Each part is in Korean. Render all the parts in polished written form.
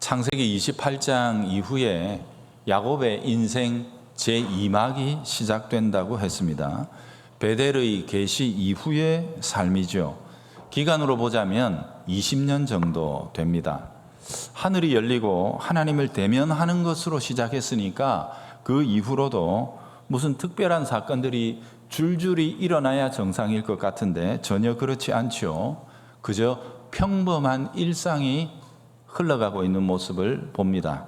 창세기 28장 이후에 야곱의 인생 제2막이 시작된다고 했습니다. 베델의 계시 이후의 삶이죠. 기간으로 보자면 20년 정도 됩니다. 하늘이 열리고 하나님을 대면하는 것으로 시작했으니까 그 이후로도 무슨 특별한 사건들이 줄줄이 일어나야 정상일 것 같은데 전혀 그렇지 않죠. 그저 평범한 일상이 흘러가고 있는 모습을 봅니다.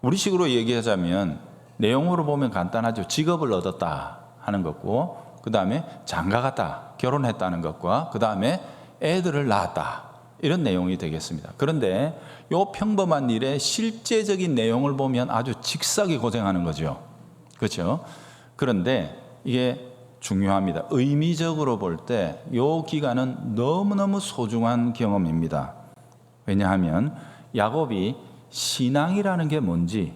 우리식으로 얘기하자면 내용으로 보면 간단하죠. 직업을 얻었다 하는 것고, 그 다음에 장가 갔다, 결혼했다는 것과, 그 다음에 애들을 낳았다, 이런 내용이 되겠습니다. 그런데 이 평범한 일의 실제적인 내용을 보면 아주 직사게 고생하는 거죠. 그렇죠? 그런데 이게 중요합니다. 의미적으로 볼 때 이 기간은 너무너무 소중한 경험입니다. 왜냐하면 야곱이 신앙이라는 게 뭔지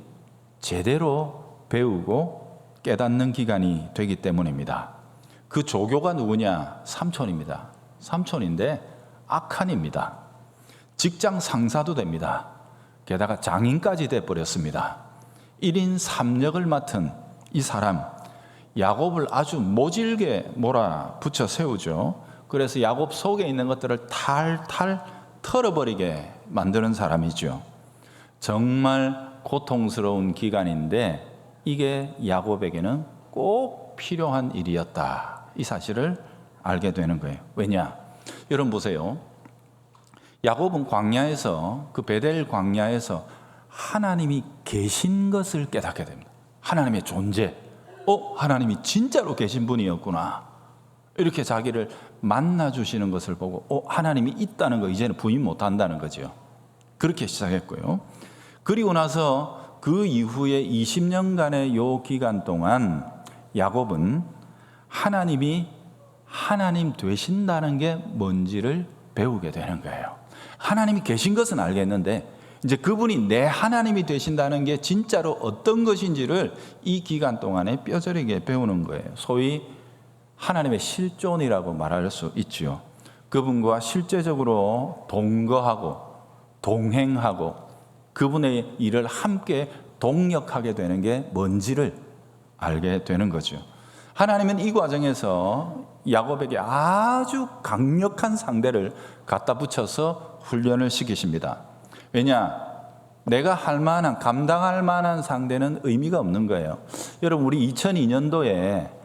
제대로 배우고 깨닫는 기간이 되기 때문입니다. 그 조교가 누구냐? 삼촌입니다. 삼촌인데 악한입니다. 직장 상사도 됩니다. 게다가 장인까지 돼버렸습니다. 1인 3역을 맡은 이 사람, 야곱을 아주 모질게 몰아붙여 세우죠. 그래서 야곱 속에 있는 것들을 탈탈 털어버리게 만드는 사람이죠. 정말 고통스러운 기간인데 이게 야곱에게는 꼭 필요한 일이었다, 이 사실을 알게 되는 거예요. 왜냐? 여러분 보세요. 야곱은 광야에서, 그 베델 광야에서 하나님이 계신 것을 깨닫게 됩니다. 하나님의 존재. 하나님이 진짜로 계신 분이었구나. 이렇게 자기를 만나주시는 것을 보고 하나님이 있다는 거 이제는 부인 못한다는 거죠. 그렇게 시작했고요. 그리고 나서 그 이후에 20년간의 요 기간 동안 야곱은 하나님이 하나님 되신다는 게 뭔지를 배우게 되는 거예요. 하나님이 계신 것은 알겠는데 이제 그분이 내 하나님이 되신다는 게 진짜로 어떤 것인지를 이 기간 동안에 뼈저리게 배우는 거예요. 소위 하나님의 실존이라고 말할 수 있지요. 그분과 실제적으로 동거하고 동행하고 그분의 일을 함께 동력하게 되는 게 뭔지를 알게 되는 거죠. 하나님은 이 과정에서 야곱에게 아주 강력한 상대를 갖다 붙여서 훈련을 시키십니다. 왜냐? 내가 할 만한, 감당할 만한 상대는 의미가 없는 거예요. 여러분, 우리 2002년도에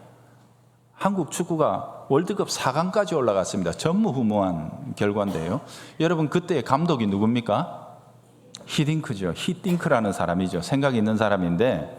한국 축구가 월드컵 4강까지 올라갔습니다. 전무후무한 결과인데요. 여러분, 그때 감독이 누굽니까? 히딩크죠. 히딩크라는 사람이죠. 생각 있는 사람인데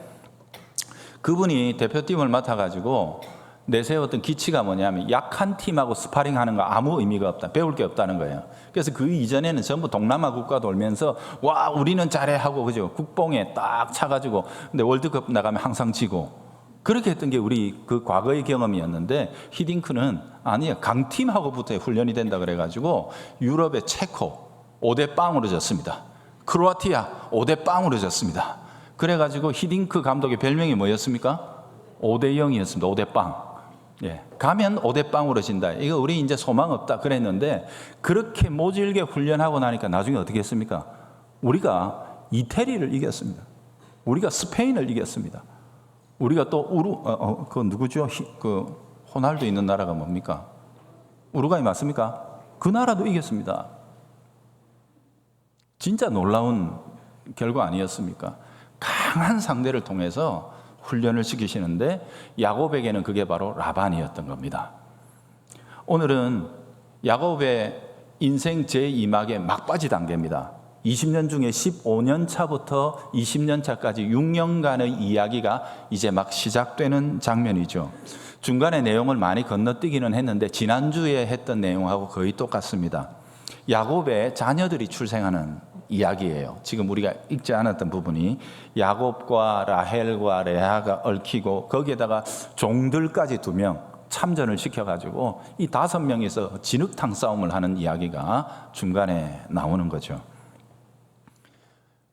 그분이 대표팀을 맡아가지고 내세웠던 기치가 뭐냐면 약한 팀하고 스파링하는 거 아무 의미가 없다. 배울 게 없다는 거예요. 그래서 그 이전에는 전부 동남아 국가 돌면서 와, 우리는 잘해 하고, 그죠? 국뽕에 딱 차가지고, 근데 월드컵 나가면 항상 지고, 그렇게 했던 게 우리 그 과거의 경험이었는데, 히딩크는 아니에요. 강팀하고부터 훈련이 된다 그래가지고 유럽의 체코 5대0으로 졌습니다. 크로아티아 5대0으로 졌습니다. 그래가지고 히딩크 감독의 별명이 뭐였습니까? 5대0이었습니다. 5대0. 예, 가면 5대0으로 진다. 이거 우리 이제 소망 없다 그랬는데, 그렇게 모질게 훈련하고 나니까 나중에 어떻게 했습니까? 우리가 이태리를 이겼습니다. 우리가 스페인을 이겼습니다. 우리가 또 그 누구죠? 그 호날두 있는 나라가 뭡니까? 우루과이 맞습니까? 그 나라도 이겼습니다. 진짜 놀라운 결과 아니었습니까? 강한 상대를 통해서 훈련을 시키시는데 야곱에게는 그게 바로 라반이었던 겁니다. 오늘은 야곱의 인생 제2막의 막바지 단계입니다. 20년 중에 15년 차부터 20년 차까지 6년간의 이야기가 이제 막 시작되는 장면이죠. 중간에 내용을 많이 건너뛰기는 했는데 지난주에 했던 내용하고 거의 똑같습니다. 야곱의 자녀들이 출생하는 이야기예요. 지금 우리가 읽지 않았던 부분이 야곱과 라헬과 레아가 얽히고 거기에다가 종들까지 2명 참전을 시켜가지고 이 5명이서 진흙탕 싸움을 하는 이야기가 중간에 나오는 거죠.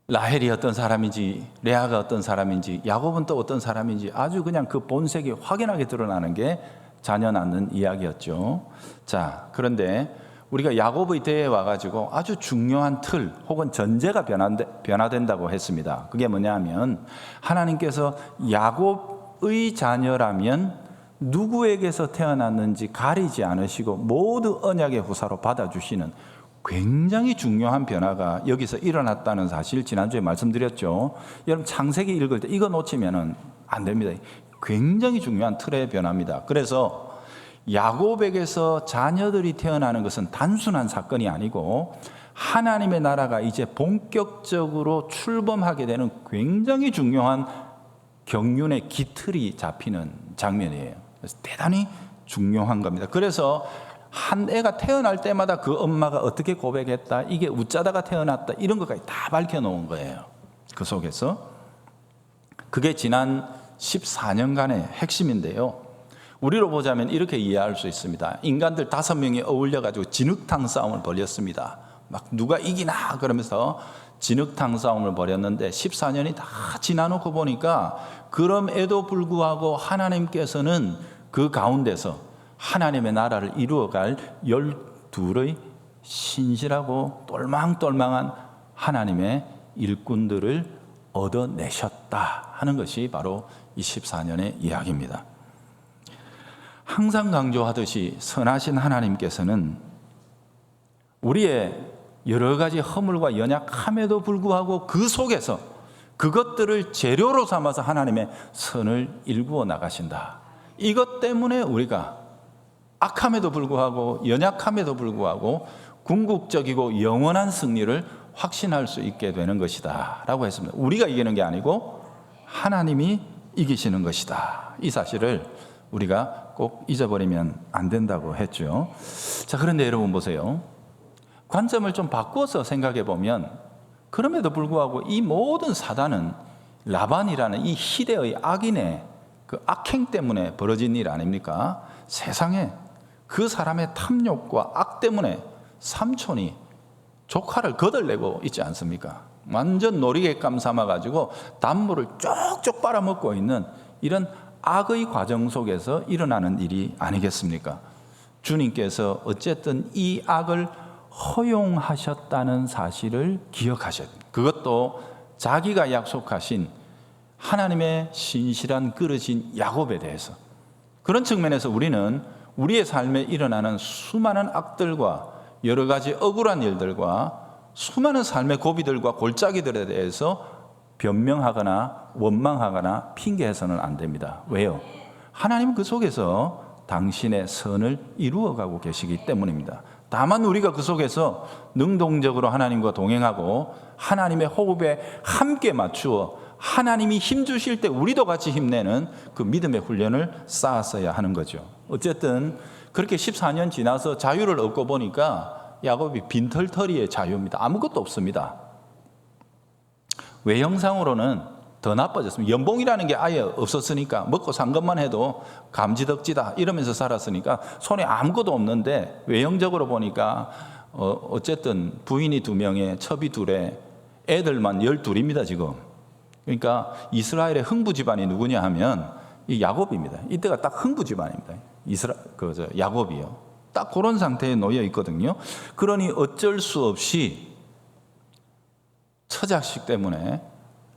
라헬이 어떤 사람인지, 레아가 어떤 사람인지, 야곱은 또 어떤 사람인지 아주 그냥 그 본색이 확연하게 드러나는 게 자녀 낳는 이야기였죠. 자, 그런데 우리가 야곱의 때에 와가지고 아주 중요한 틀 혹은 전제가 변화된다고 했습니다. 그게 뭐냐면 하나님께서 야곱의 자녀라면 누구에게서 태어났는지 가리지 않으시고 모두 언약의 후사로 받아주시는 굉장히 중요한 변화가 여기서 일어났다는 사실 지난주에 말씀드렸죠. 여러분 창세기 읽을 때 이거 놓치면 안 됩니다. 굉장히 중요한 틀의 변화입니다. 그래서 야곱에게서 자녀들이 태어나는 것은 단순한 사건이 아니고 하나님의 나라가 이제 본격적으로 출범하게 되는 굉장히 중요한 경륜의 기틀이 잡히는 장면이에요. 그래서 대단히 중요한 겁니다. 그래서 한 애가 태어날 때마다 그 엄마가 어떻게 고백했다, 이게 웃자다가 태어났다, 이런 것까지 다 밝혀놓은 거예요. 그 속에서. 그게 지난 14년간의 핵심인데요. 우리로 보자면 이렇게 이해할 수 있습니다. 인간들 5명이 어울려가지고 진흙탕 싸움을 벌였습니다. 막 누가 이기나 그러면서 진흙탕 싸움을 벌였는데 14년이 다 지나놓고 보니까 그럼에도 불구하고 하나님께서는 그 가운데서 하나님의 나라를 이루어갈 12의 신실하고 똘망똘망한 하나님의 일꾼들을 얻어내셨다 하는 것이 바로 이 14년의 이야기입니다. 항상 강조하듯이 선하신 하나님께서는 우리의 여러 가지 허물과 연약함에도 불구하고 그 속에서 그것들을 재료로 삼아서 하나님의 선을 일구어 나가신다. 이것 때문에 우리가 악함에도 불구하고 연약함에도 불구하고 궁극적이고 영원한 승리를 확신할 수 있게 되는 것이다 라고 했습니다. 우리가 이기는 게 아니고 하나님이 이기시는 것이다. 이 사실을 우리가 꼭 잊어버리면 안 된다고 했죠. 자, 그런데 여러분 보세요. 관점을 좀 바꿔서 생각해 보면 그럼에도 불구하고 이 모든 사단은 라반이라는 이 희대의 악인의 그 악행 때문에 벌어진 일 아닙니까? 세상에 그 사람의 탐욕과 악 때문에 삼촌이 조카를 거들내고 있지 않습니까? 완전 놀이개감 삼아가지고 단물을 쪽쪽 빨아먹고 있는 이런 악의 과정 속에서 일어나는 일이 아니겠습니까? 주님께서 어쨌든 이 악을 허용하셨다는 사실을 기억하셔야 됩니다. 그것도 자기가 약속하신 하나님의 신실한 그릇인 야곱에 대해서. 그런 측면에서 우리는 우리의 삶에 일어나는 수많은 악들과 여러 가지 억울한 일들과 수많은 삶의 고비들과 골짜기들에 대해서 변명하거나 원망하거나 핑계해서는 안 됩니다. 왜요? 하나님은 그 속에서 당신의 선을 이루어가고 계시기 때문입니다. 다만 우리가 그 속에서 능동적으로 하나님과 동행하고 하나님의 호흡에 함께 맞추어 하나님이 힘주실 때 우리도 같이 힘내는 그 믿음의 훈련을 쌓았어야 하는 거죠. 어쨌든 그렇게 14년 지나서 자유를 얻고 보니까 야곱이 빈털터리의 자유입니다. 아무것도 없습니다. 외형상으로는 더 나빠졌습니다. 연봉이라는 게 아예 없었으니까 먹고 산 것만 해도 감지덕지다 이러면서 살았으니까 손에 아무것도 없는데 외형적으로 보니까 어쨌든 부인이 2명에 첩이 2에 애들만 12입니다 지금. 그러니까 이스라엘의 흥부 집안이 누구냐 하면 이 야곱입니다. 이때가 딱 흥부 집안입니다. 야곱이요. 딱 그런 상태에 놓여 있거든요. 그러니 어쩔 수 없이 처자식 때문에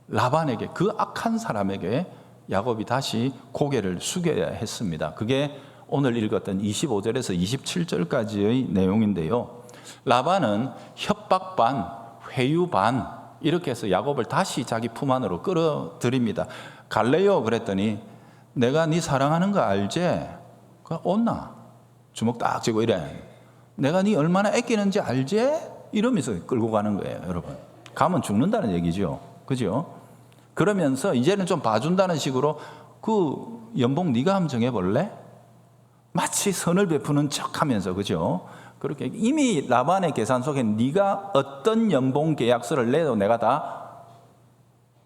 라반에게, 그 악한 사람에게 야곱이 다시 고개를 숙여야 했습니다. 그게 오늘 읽었던 25절에서 27절까지의 내용인데요. 라반은 협박 반, 회유 반 이렇게 해서 야곱을 다시 자기 품 안으로 끌어들입니다. 갈래요? 그랬더니 내가 네 사랑하는 거 알지? 온나? 주먹 딱 쥐고 이래. 내가 네 얼마나 아끼는지 알지? 이러면서 끌고 가는 거예요, 여러분. 가면 죽는다는 얘기죠. 그죠? 그러면서 이제는 좀 봐준다는 식으로 그 연봉 네가 한번 정해볼래? 마치 선을 베푸는 척하면서, 그죠? 그렇게 이미 라반의 계산 속에 네가 어떤 연봉 계약서를 내도 내가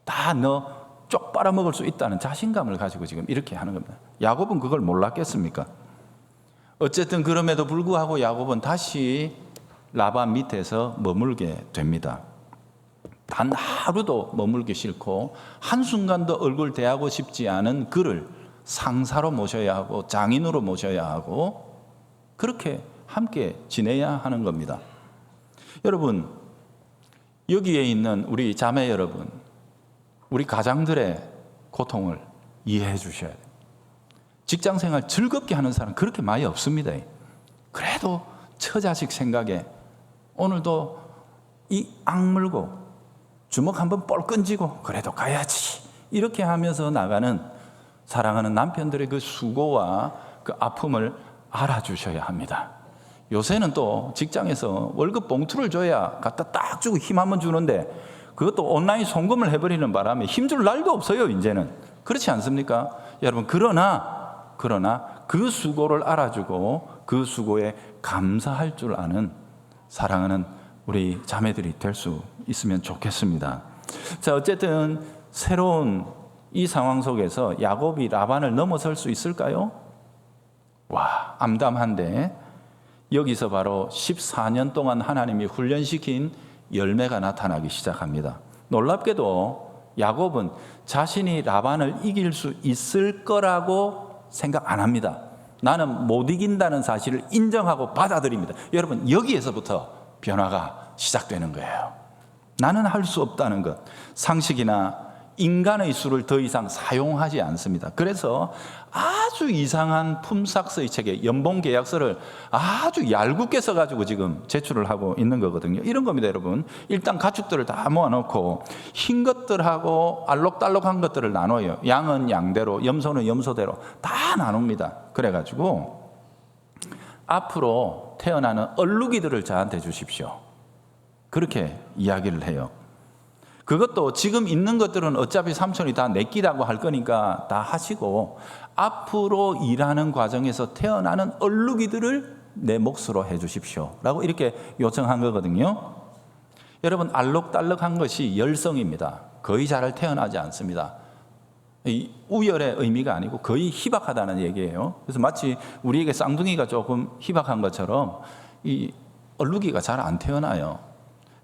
다 너 쪽 빨아먹을 수 있다는 자신감을 가지고 지금 이렇게 하는 겁니다. 야곱은 그걸 몰랐겠습니까? 어쨌든 그럼에도 불구하고 야곱은 다시 라반 밑에서 머물게 됩니다. 단 하루도 머물기 싫고 한순간도 얼굴 대하고 싶지 않은 그를 상사로 모셔야 하고 장인으로 모셔야 하고 그렇게 함께 지내야 하는 겁니다. 여러분, 여기에 있는 우리 자매 여러분, 우리 가장들의 고통을 이해해 주셔야 돼요. 직장생활 즐겁게 하는 사람 그렇게 많이 없습니다. 그래도 처자식 생각에 오늘도 이 악물고 주먹 한번 뻘 끈지고 그래도 가야지 이렇게 하면서 나가는 사랑하는 남편들의 그 수고와 그 아픔을 알아주셔야 합니다. 요새는 또 직장에서 월급 봉투를 줘야 갖다 딱 주고 힘 한번 주는데 그것도 온라인 송금을 해버리는 바람에 힘줄 날도 없어요. 이제는 그렇지 않습니까? 여러분, 그러나 그 수고를 알아주고 그 수고에 감사할 줄 아는 사랑하는 우리 자매들이 될 수 있으면 좋겠습니다. 자, 어쨌든 새로운 이 상황 속에서 야곱이 라반을 넘어설 수 있을까요? 와, 암담한데 여기서 바로 14년 동안 하나님이 훈련시킨 열매가 나타나기 시작합니다. 놀랍게도 야곱은 자신이 라반을 이길 수 있을 거라고 생각 안 합니다. 나는 못 이긴다는 사실을 인정하고 받아들입니다. 여러분, 여기에서부터 변화가 시작되는 거예요. 나는 할 수 없다는 것, 상식이나 인간의 수를 더 이상 사용하지 않습니다. 그래서 아주 이상한 품삯의 체계, 연봉계약서를 아주 얄궂게 써가지고 지금 제출을 하고 있는 거거든요. 이런 겁니다, 여러분. 일단 가축들을 다 모아놓고 흰 것들하고 알록달록한 것들을 나눠요. 양은 양대로, 염소는 염소대로 다 나눕니다. 그래가지고 앞으로 태어나는 얼룩이들을 저한테 주십시오. 그렇게 이야기를 해요. 그것도 지금 있는 것들은 어차피 삼촌이 다 내끼라고 할 거니까 다 하시고 앞으로 일하는 과정에서 태어나는 얼룩이들을 내 몫으로 해 주십시오 라고 이렇게 요청한 거거든요. 여러분, 알록달록한 것이 열성입니다. 거의 잘 태어나지 않습니다. 이 우열의 의미가 아니고 거의 희박하다는 얘기예요. 그래서 마치 우리에게 쌍둥이가 조금 희박한 것처럼 이 얼룩이가 잘 안 태어나요.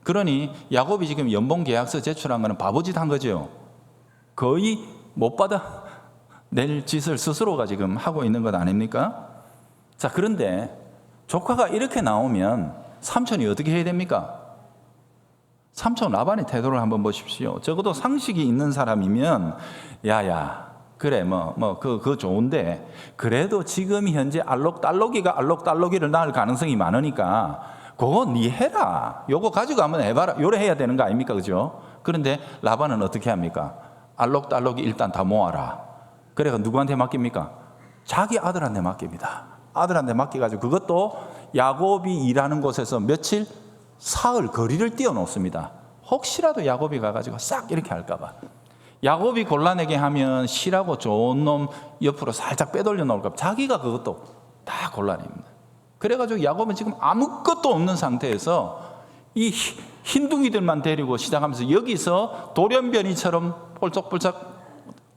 그러니 야곱이 지금 연봉 계약서 제출한 거는 바보짓 한 거죠. 거의 못 받아 낼 짓을 스스로가 지금 하고 있는 것 아닙니까? 자, 그런데 조카가 이렇게 나오면 삼촌이 어떻게 해야 됩니까? 삼촌 라반의 태도를 한번 보십시오. 적어도 상식이 있는 사람이면 야야 그래 그거 좋은데 그래도 지금 현재 알록달록이가 알록달록이를 낳을 가능성이 많으니까 그거 네 해라. 요거 가지고 한번 해봐라. 요래 해야 되는 거 아닙니까? 그죠? 그런데 라반은 어떻게 합니까? 알록달록이 일단 다 모아라. 그래서 누구한테 맡깁니까? 자기 아들한테 맡깁니다. 아들한테 맡겨가지고 그것도 야곱이 일하는 곳에서 며칠 사흘 거리를 띄워놓습니다. 혹시라도 야곱이 가가지고 싹 이렇게 할까봐. 야곱이 곤란하게 하면 실하고 좋은 놈 옆으로 살짝 빼돌려 놓을까 봐 자기가 그것도 다 곤란입니다. 그래가지고 야곱은 지금 아무것도 없는 상태에서 이 흰둥이들만 데리고 시작하면서 여기서 돌연변이처럼 폴짝폴짝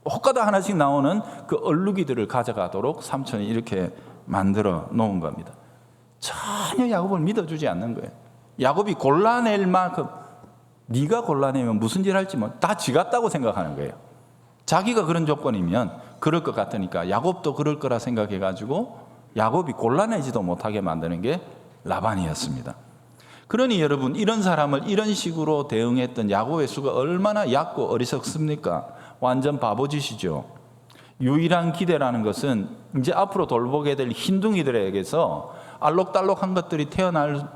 혹가다 하나씩 나오는 그 얼룩이들을 가져가도록 삼촌이 이렇게 만들어 놓은 겁니다. 전혀 야곱을 믿어주지 않는 거예요. 야곱이 골라낼 만큼 네가 골라내면 무슨 일 할지 다 지 같다고 생각하는 거예요. 자기가 그런 조건이면 그럴 것 같으니까 야곱도 그럴 거라 생각해가지고 야곱이 골라내지도 못하게 만드는 게 라반이었습니다. 그러니 여러분, 이런 사람을 이런 식으로 대응했던 야곱의 수가 얼마나 얕고 어리석습니까? 완전 바보짓이죠. 유일한 기대라는 것은 이제 앞으로 돌보게 될 흰둥이들에게서 알록달록한 것들이 태어날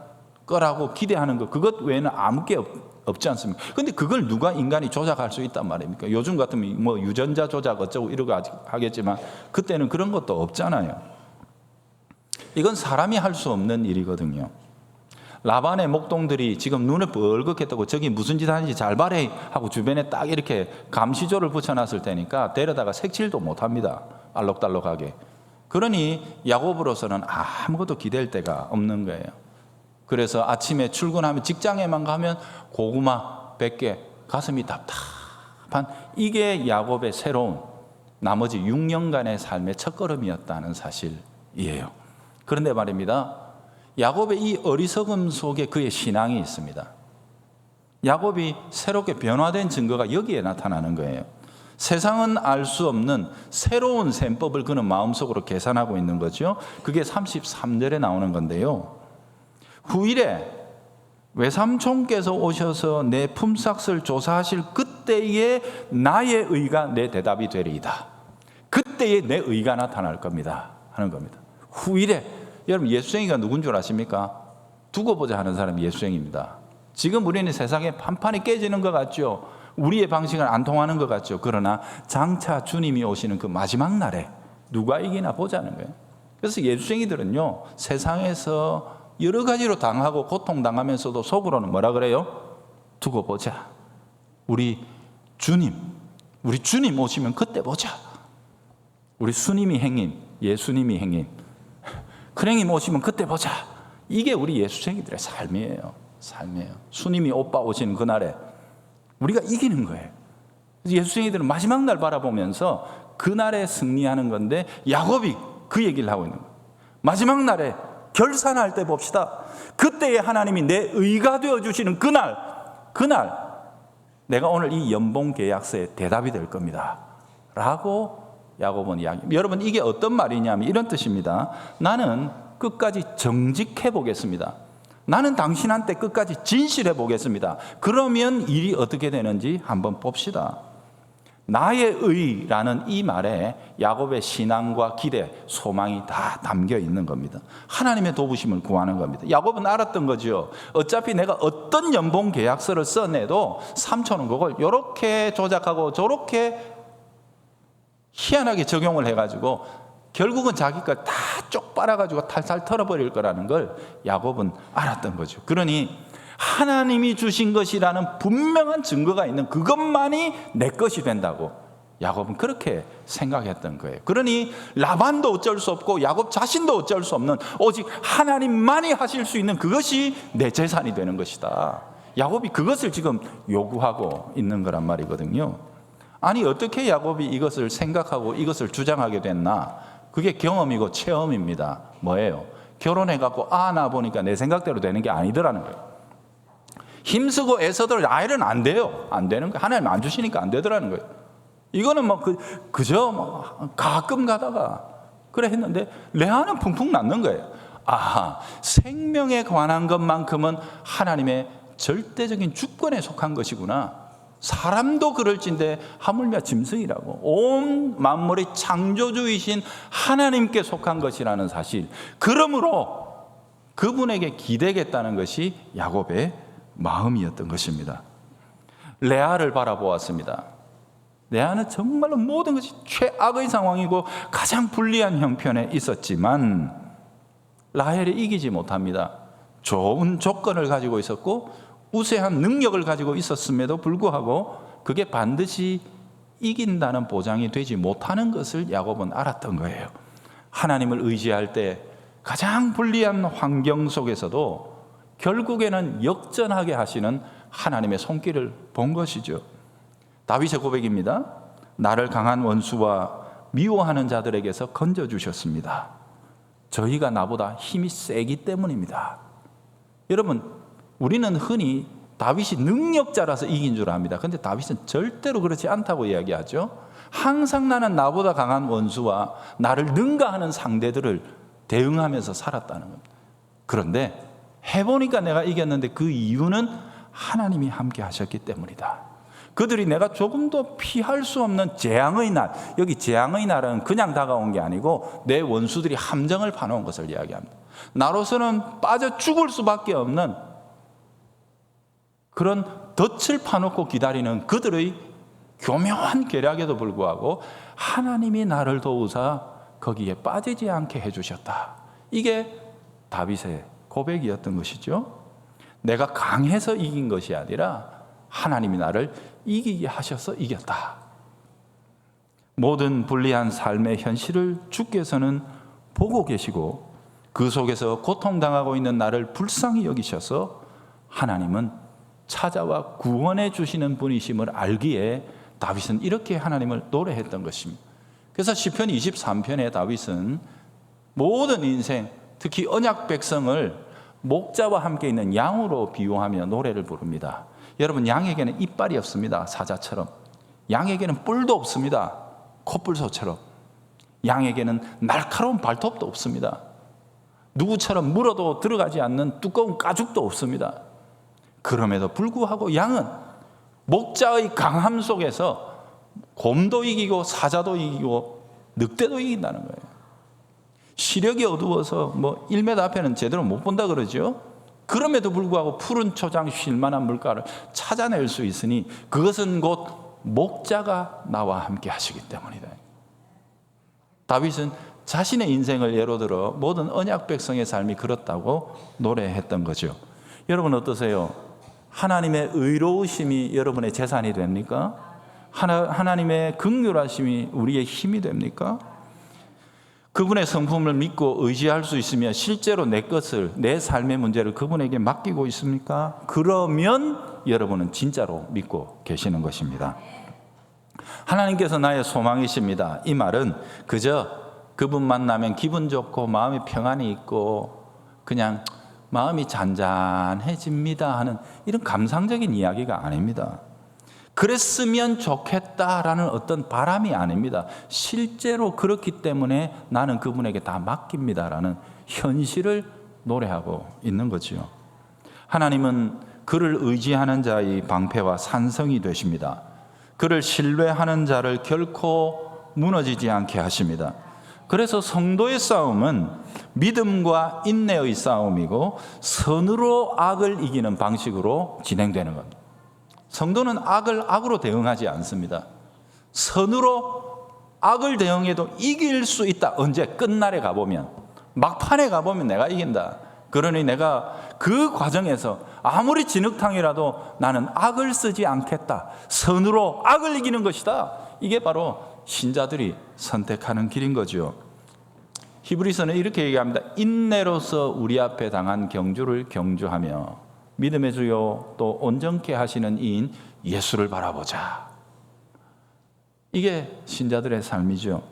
거라고 기대하는 것, 그것 외에는 아무 게 없지 않습니까? 근데 그걸 누가 인간이 조작할 수 있단 말입니까? 요즘 같으면 뭐 유전자 조작 어쩌고 이러고 하겠지만 그때는 그런 것도 없잖아요. 이건 사람이 할 수 없는 일이거든요. 라반의 목동들이 지금 눈에 벌겋게 뜨고 저기 무슨 짓 하는지 잘 봐래 하고 주변에 딱 이렇게 감시조를 붙여놨을 테니까 데려다가 색칠도 못합니다. 알록달록하게. 그러니 야곱으로서는 아무것도 기댈 데가 없는 거예요. 그래서 아침에 출근하면 직장에만 가면 고구마 100개, 가슴이 답답한 이게 야곱의 새로운 나머지 6년간의 삶의 첫걸음이었다는 사실이에요. 그런데 말입니다, 야곱의 이 어리석음 속에 그의 신앙이 있습니다. 야곱이 새롭게 변화된 증거가 여기에 나타나는 거예요. 세상은 알 수 없는 새로운 셈법을 그는 마음속으로 계산하고 있는 거죠. 그게 33절에 나오는 건데요. 후일에 외삼촌께서 오셔서 내 품삯을 조사하실 그때에 나의 의가 내 대답이 되리이다. 그때에 내 의가 나타날 겁니다 하는 겁니다. 후일에. 여러분, 예수쟁이가 누군 줄 아십니까? 두고 보자 하는 사람이 예수쟁이입니다. 지금 우리는 세상에 판판이 깨지는 것 같죠. 우리의 방식은 안 통하는 것 같죠. 그러나 장차 주님이 오시는 그 마지막 날에 누가 이기나 보자는 거예요. 그래서 예수쟁이들은요, 세상에서 여러 가지로 당하고 고통당하면서도 속으로는 뭐라 그래요? 두고 보자. 우리 주님 오시면 그때 보자. 우리 수님이 행님, 예수님이 행님, 큰행님 오시면 그때 보자. 이게 우리 예수쟁이들의 삶이에요. 수님이 오빠 오시는 그날에 우리가 이기는 거예요. 예수쟁이들은 마지막 날 바라보면서 그날에 승리하는 건데, 야곱이 그 얘기를 하고 있는 거예요. 마지막 날에 결산할 때 봅시다. 그때에 하나님이 내 의가 되어주시는 그날 내가 오늘 이 연봉계약서에 대답이 될 겁니다 라고 야곱은 이야기합니다. 여러분, 이게 어떤 말이냐면 이런 뜻입니다. 나는 끝까지 정직해 보겠습니다. 나는 당신한테 끝까지 진실해 보겠습니다. 그러면 일이 어떻게 되는지 한번 봅시다. 나의 의라는 이 말에 야곱의 신앙과 기대, 소망이 다 담겨 있는 겁니다. 하나님의 도우심을 구하는 겁니다. 야곱은 알았던 거죠. 어차피 내가 어떤 연봉 계약서를 써내도 삼촌은 그걸 이렇게 조작하고 저렇게 희한하게 적용을 해가지고 결국은 자기 걸 다 쪽 빨아가지고 탈탈 털어버릴 거라는 걸 야곱은 알았던 거죠. 그러니 하나님이 주신 것이라는 분명한 증거가 있는 그것만이 내 것이 된다고 야곱은 그렇게 생각했던 거예요. 그러니 라반도 어쩔 수 없고 야곱 자신도 어쩔 수 없는, 오직 하나님만이 하실 수 있는 그것이 내 재산이 되는 것이다. 야곱이 그것을 지금 요구하고 있는 거란 말이거든요. 아니, 어떻게 야곱이 이것을 생각하고 이것을 주장하게 됐나? 그게 경험이고 체험입니다. 뭐예요? 결혼해갖고 낳아 보니까 내 생각대로 되는 게 아니더라는 거예요. 힘쓰고 애써도 아이는 안 돼요. 안 되는 거예요. 하나님 안 주시니까 안 되더라는 거예요. 이거는 그저 가끔 가다가 그래 했는데 레아는 풍풍 났는 거예요. 생명에 관한 것만큼은 하나님의 절대적인 주권에 속한 것이구나. 사람도 그럴진데 하물며 짐승이라고. 온 만물의 창조주이신 하나님께 속한 것이라는 사실, 그러므로 그분에게 기대겠다는 것이 야곱의 마음이었던 것입니다. 레아를 바라보았습니다. 레아는 정말로 모든 것이 최악의 상황이고 가장 불리한 형편에 있었지만 라헬이 이기지 못합니다. 좋은 조건을 가지고 있었고 우세한 능력을 가지고 있었음에도 불구하고 그게 반드시 이긴다는 보장이 되지 못하는 것을 야곱은 알았던 거예요. 하나님을 의지할 때 가장 불리한 환경 속에서도 결국에는 역전하게 하시는 하나님의 손길을 본 것이죠. 다윗의 고백입니다. 나를 강한 원수와 미워하는 자들에게서 건져주셨습니다. 저희가 나보다 힘이 세기 때문입니다. 여러분, 우리는 흔히 다윗이 능력자라서 이긴 줄 압니다. 그런데 다윗은 절대로 그렇지 않다고 이야기하죠. 항상 나는 나보다 강한 원수와 나를 능가하는 상대들을 대응하면서 살았다는 겁니다. 그런데 해보니까 내가 이겼는데 그 이유는 하나님이 함께 하셨기 때문이다. 그들이 내가 조금도 피할 수 없는 재앙의 날, 여기 재앙의 날은 그냥 다가온 게 아니고 내 원수들이 함정을 파놓은 것을 이야기합니다. 나로서는 빠져 죽을 수밖에 없는 그런 덫을 파놓고 기다리는 그들의 교묘한 계략에도 불구하고 하나님이 나를 도우사 거기에 빠지지 않게 해주셨다. 이게 다윗의 고백이었던 것이죠. 내가 강해서 이긴 것이 아니라 하나님이 나를 이기게 하셔서 이겼다. 모든 불리한 삶의 현실을 주께서는 보고 계시고 그 속에서 고통당하고 있는 나를 불쌍히 여기셔서 하나님은 찾아와 구원해 주시는 분이심을 알기에 다윗은 이렇게 하나님을 노래했던 것입니다. 그래서 시편 23편에 다윗은 모든 인생, 특히 언약 백성을 목자와 함께 있는 양으로 비유하며 노래를 부릅니다. 여러분, 양에게는 이빨이 없습니다. 사자처럼. 양에게는 뿔도 없습니다. 코뿔소처럼. 양에게는 날카로운 발톱도 없습니다. 누구처럼 물어도 들어가지 않는 두꺼운 가죽도 없습니다. 그럼에도 불구하고 양은 목자의 강함 속에서 곰도 이기고 사자도 이기고 늑대도 이긴다는 거예요. 시력이 어두워서 1m 앞에는 제대로 못 본다 그러죠. 그럼에도 불구하고 푸른 초장 쉴만한 물가를 찾아낼 수 있으니 그것은 곧 목자가 나와 함께 하시기 때문이다. 다윗은 자신의 인생을 예로 들어 모든 언약 백성의 삶이 그렇다고 노래했던 거죠. 여러분 어떠세요? 하나님의 의로우심이 여러분의 재산이 됩니까? 하나님의 긍휼하심이 우리의 힘이 됩니까? 그분의 성품을 믿고 의지할 수 있으며 실제로 내 것을, 내 삶의 문제를 그분에게 맡기고 있습니까? 그러면 여러분은 진짜로 믿고 계시는 것입니다. 하나님께서 나의 소망이십니다. 이 말은 그저 그분 만나면 기분 좋고 마음이 평안이 있고 그냥 마음이 잔잔해집니다 하는 이런 감상적인 이야기가 아닙니다. 그랬으면 좋겠다라는 어떤 바람이 아닙니다. 실제로 그렇기 때문에 나는 그분에게 다 맡깁니다라는 현실을 노래하고 있는 거죠. 하나님은 그를 의지하는 자의 방패와 산성이 되십니다. 그를 신뢰하는 자를 결코 무너지지 않게 하십니다. 그래서 성도의 싸움은 믿음과 인내의 싸움이고 선으로 악을 이기는 방식으로 진행되는 겁니다. 성도는 악을 악으로 대응하지 않습니다. 선으로 악을 대응해도 이길 수 있다. 언제? 끝날에 가보면, 막판에 가보면 내가 이긴다. 그러니 내가 그 과정에서 아무리 진흙탕이라도 나는 악을 쓰지 않겠다. 선으로 악을 이기는 것이다. 이게 바로 신자들이 선택하는 길인 거죠. 히브리서는 이렇게 얘기합니다. 인내로서 우리 앞에 당한 경주를 경주하며 믿음의 주요 또 온전케 하시는 이인 예수를 바라보자. 이게 신자들의 삶이죠.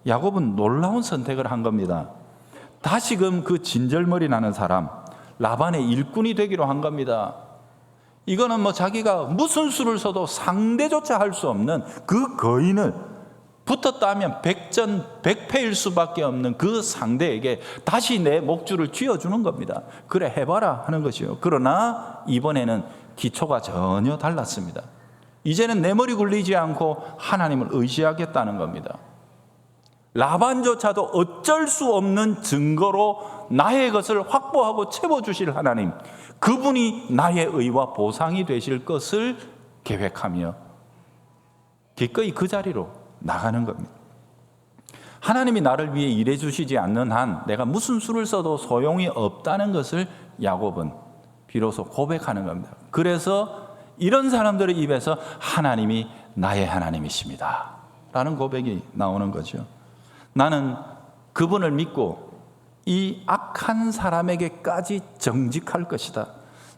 야곱은 놀라운 선택을 한 겁니다. 다시금 그 진절머리 나는 사람 라반의 일꾼이 되기로 한 겁니다. 이거는 자기가 무슨 수를 써도 상대조차 할 수 없는 그 거인을 붙었다 하면 백전백패일 수밖에 없는 그 상대에게 다시 내 목줄을 쥐어주는 겁니다. 그래 해봐라 하는 것이요. 그러나 이번에는 기초가 전혀 달랐습니다. 이제는 내 머리 굴리지 않고 하나님을 의지하겠다는 겁니다. 라반조차도 어쩔 수 없는 증거로 나의 것을 확보하고 채워주실 하나님, 그분이 나의 의와 보상이 되실 것을 계획하며 기꺼이 그 자리로 나가는 겁니다. 하나님이 나를 위해 일해 주시지 않는 한 내가 무슨 수를 써도 소용이 없다는 것을 야곱은 비로소 고백하는 겁니다. 그래서 이런 사람들의 입에서 하나님이 나의 하나님이십니다 라는 고백이 나오는 거죠. 나는 그분을 믿고 이 악한 사람에게까지 정직할 것이다.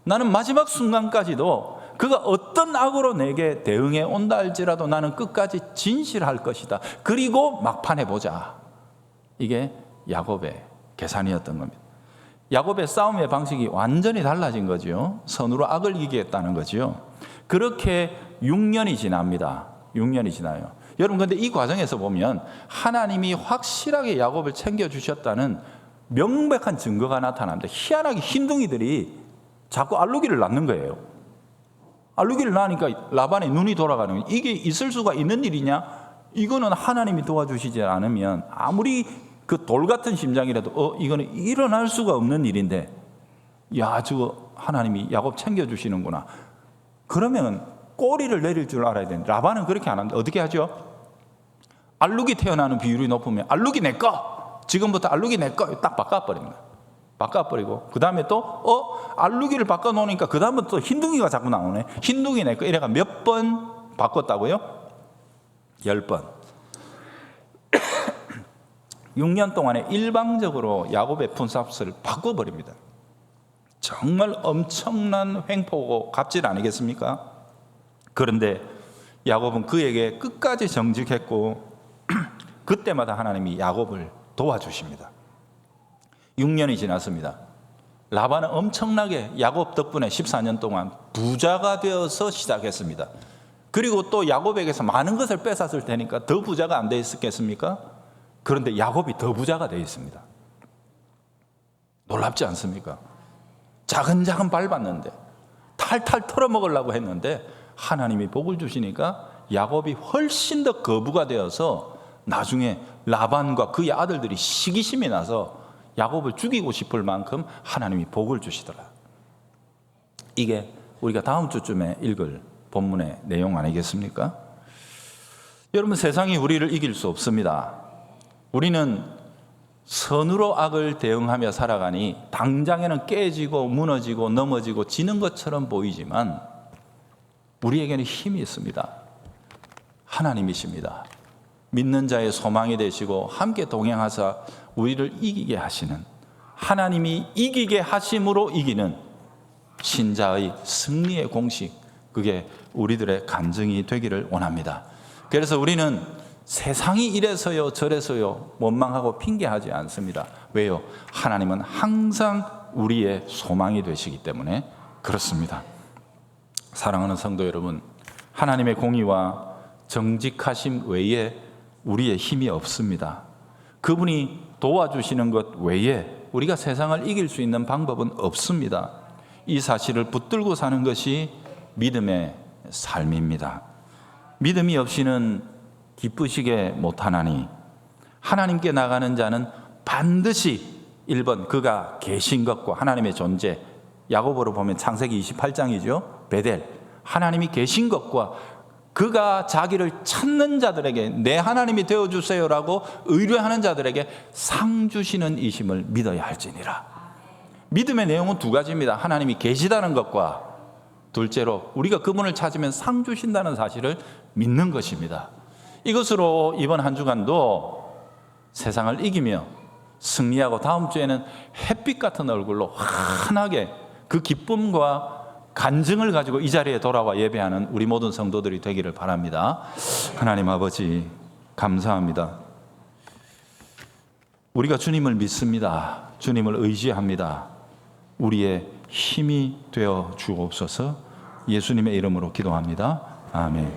나는 마지막 순간까지도 그가 어떤 악으로 내게 대응해 온다 할지라도 나는 끝까지 진실할 것이다. 그리고 막판에 보자. 이게 야곱의 계산이었던 겁니다. 야곱의 싸움의 방식이 완전히 달라진 거죠. 선으로 악을 이기겠다는 거죠. 그렇게 6년이 지납니다. 6년이 지나요. 여러분 근데 이 과정에서 보면 하나님이 확실하게 야곱을 챙겨주셨다는 명백한 증거가 나타납니다. 희한하게 흰둥이들이 자꾸 알루기를 낳는 거예요. 알루기를 낳으니까 라반의 눈이 돌아가는 거예요. 이게 있을 수가 있는 일이냐? 이거는 하나님이 도와주시지 않으면 아무리 그 돌 같은 심장이라도 이거는 일어날 수가 없는 일인데 야 저거 하나님이 야곱 챙겨주시는구나. 그러면 꼬리를 내릴 줄 알아야 되는데 라반은 그렇게 안 합니다. 어떻게 하죠? 알루기 태어나는 비율이 높으면 알루기 내 거! 지금부터 알루기 내 거! 딱 바꿔버립니다. 바꿔버리고 그 다음에 또 알루기를 바꿔놓으니까 그 다음부터 또 흰둥이가 자꾸 나오네. 흰둥이 내 거. 이래가 몇 번 바꿨다고요? 10번. 6년 동안에 일방적으로 야곱의 분삽수를 바꿔버립니다. 정말 엄청난 횡포고 갑질 아니겠습니까? 그런데 야곱은 그에게 끝까지 정직했고 그때마다 하나님이 야곱을 도와주십니다. 6년이 지났습니다. 라반은 엄청나게 야곱 덕분에 14년 동안 부자가 되어서 시작했습니다. 그리고 또 야곱에게서 많은 것을 뺏었을 테니까 더 부자가 안 돼 있었겠습니까? 그런데 야곱이 더 부자가 되어 있습니다. 놀랍지 않습니까? 자근자근 밟았는데 탈탈 털어먹으려고 했는데 하나님이 복을 주시니까 야곱이 훨씬 더 거부가 되어서 나중에 라반과 그의 아들들이 시기심이 나서 야곱을 죽이고 싶을 만큼 하나님이 복을 주시더라. 이게 우리가 다음 주쯤에 읽을 본문의 내용 아니겠습니까? 여러분, 세상이 우리를 이길 수 없습니다. 우리는 선으로 악을 대응하며 살아가니 당장에는 깨지고 무너지고 넘어지고 지는 것처럼 보이지만 우리에게는 힘이 있습니다. 하나님이십니다. 믿는 자의 소망이 되시고 함께 동행하사 우리를 이기게 하시는, 하나님이 이기게 하심으로 이기는 신자의 승리의 공식, 그게 우리들의 간증이 되기를 원합니다. 그래서 우리는 세상이 이래서요 저래서요 원망하고 핑계하지 않습니다. 왜요? 하나님은 항상 우리의 소망이 되시기 때문에 그렇습니다. 사랑하는 성도 여러분, 하나님의 공의와 정직하심 외에 우리의 힘이 없습니다. 그분이 도와주시는 것 외에 우리가 세상을 이길 수 있는 방법은 없습니다. 이 사실을 붙들고 사는 것이 믿음의 삶입니다. 믿음이 없이는 기쁘시게 못하나니 하나님께 나가는 자는 반드시 1번 그가 계신 것과 하나님의 존재, 야고보로 보면 창세기 28장이죠. 베델, 하나님이 계신 것과 그가 자기를 찾는 자들에게 내 하나님이 되어주세요라고 의뢰하는 자들에게 상 주시는 이심을 믿어야 할지니라. 믿음의 내용은 두 가지입니다. 하나님이 계시다는 것과 둘째로 우리가 그분을 찾으면 상 주신다는 사실을 믿는 것입니다. 이것으로 이번 한 주간도 세상을 이기며 승리하고 다음 주에는 햇빛 같은 얼굴로 환하게 그 기쁨과 간증을 가지고 이 자리에 돌아와 예배하는 우리 모든 성도들이 되기를 바랍니다. 하나님 아버지, 감사합니다. 우리가 주님을 믿습니다. 주님을 의지합니다. 우리의 힘이 되어 주옵소서. 예수님의 이름으로 기도합니다. 아멘.